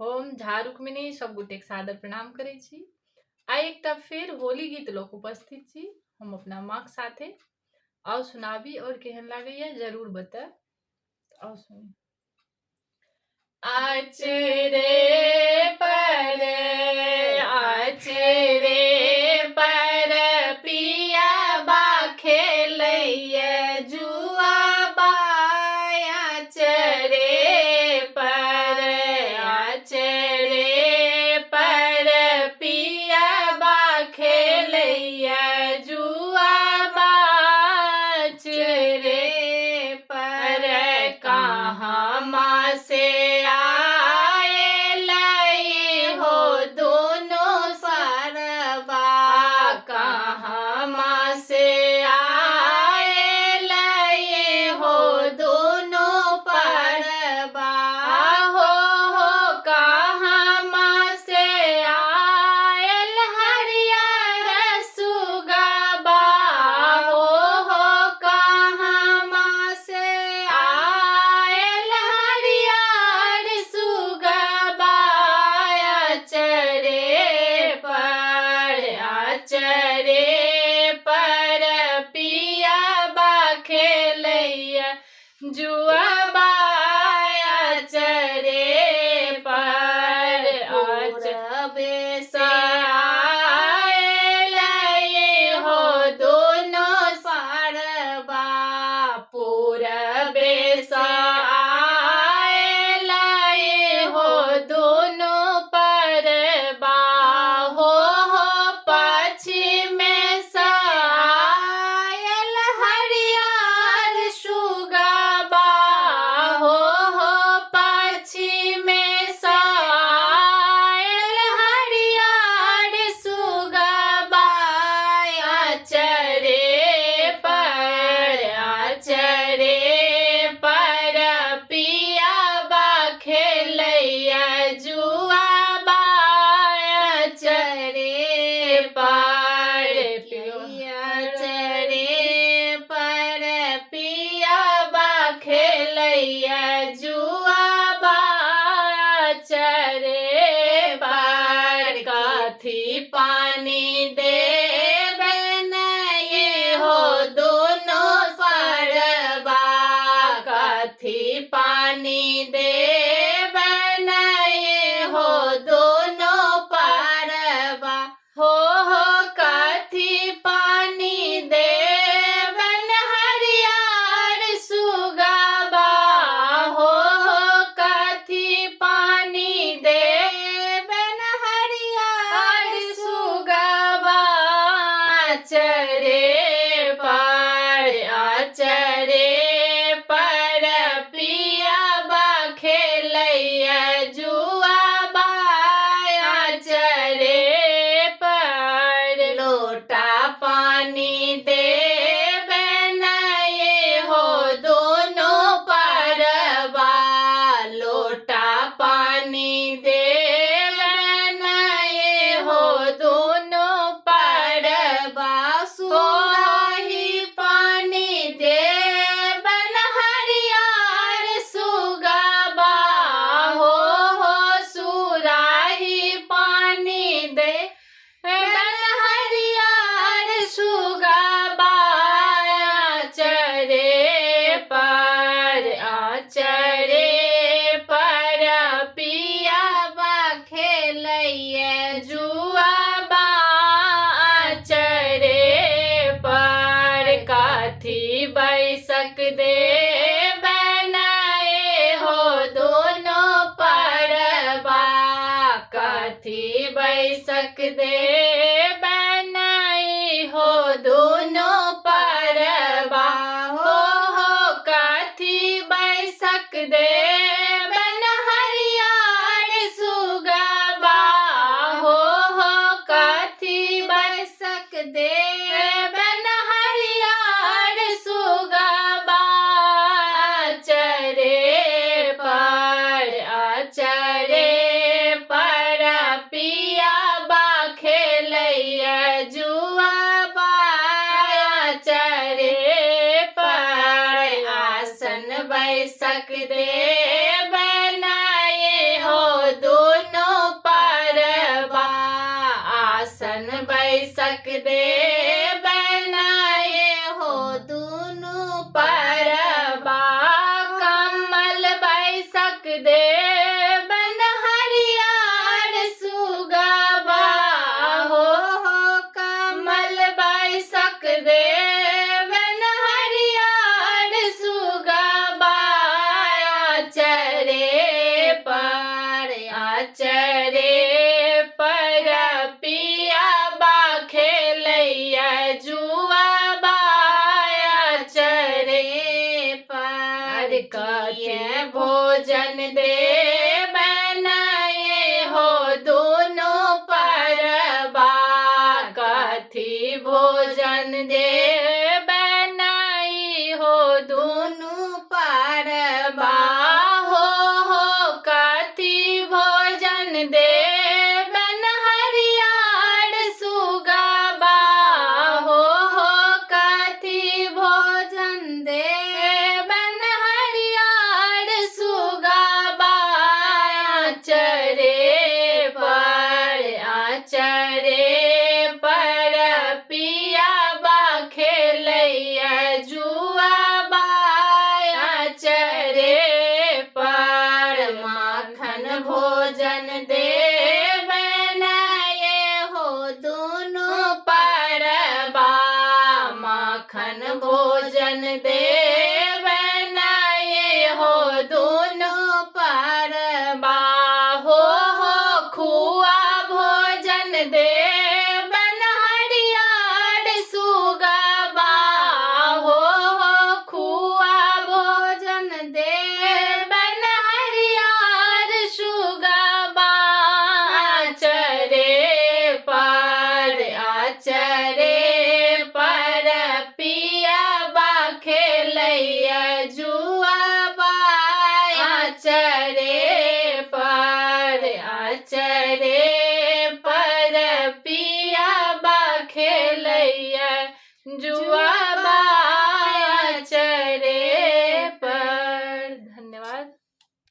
हम झा रुक्मिणी सब गोटे के सादर प्रणाम करै छी। आइ एकटा फेर होली गीत लऽ कऽ उपस्थित छी हम अपना माँ के साथे। आओ सुनाबी और केहन लागैया जरूर बताएब। आओ सुनी। आचरे पर पिया बा खेलैया जुआ बा। आचरे पर पिया बा खेलैया जुआ बा। आचरे पर कहाँ माँ से आए लाई हो दोनों सरबा। कहाँ माँ से आए लाई हो दोनों परबा। हो कहाँ माँ से आयल हरियर सुगबा। हो कहाँ माँ से आयल हरियर सुगबा। आचरे पर पिया बा खेलैया जुआबा। आचरे पर पूरबे से आयल हो दोनों सरबा। पूरबे से आयल हो दोनों परबा। हो पश्चिम से आयल हरियर सुगबा। हो पश्चिम से आयल हरियर सुगबा। आचरे पर पिया बा खेलैया जुआबा। आचरे पर पिया बा खेलैया जुआबा। आचरे पर कथी पानी देबे नहीं हो दोनों परबा। कथी पानी देबे नहीं हो दोनों परबा। हो कथी पानी देबन हरियर सुगबा। हो कथी पानी देबन हरियर सुगबा। आचरे पर पिया बा खेलैया जुआबा। आचरे पर लोटा पानी देबे नहीं हो दोनों परबा। लोटा पानी देबे नहीं हो दोनों परबा। सुराही पानी देबन हरियर सुगबा। हो सुराही पानी देबन हरियर सुगबा। आचरे पर पिया बा खेलैया जुआबा। आचरे पर कथी बैसक देबे नहीं हो दोनों परबा। कथी बैसक देबे नहीं हो दोनों परबा। हो कथी बैसक देबन हरियर सुगबा। हो कथी बैसक देबन हरियर सुगबा। आचरे पर पिया बा खेलैया जुआबा। आचरे पर आसन बैसक देबे नहीं हो दो आचरे पर पिया बा खेलैया जुआ बा आचरे पर कथी भोजन दे बनाए हो दोनों परबा कथी भोजन दे बनाई हो दोनों परबा हो कथी भोजन दे बन हरियार सुगाबा हो कथी भोजन दे बन हरियार सुगाबा आचरे पर पिया बा खेलैया जुआ बा आचरे पर माखन भोजन दे बनाए हो दोनों परबा माखन भोजन दे बनाए हो दोनों परबा हो खुआ भोजन दे बन हरियार सुगाबा हो खुआ भोजन दे बन हरियार सुगाबा आचरे पर पिया बा खेलैया जुआ बा आचरे पर पिया बा खेलैया जुआ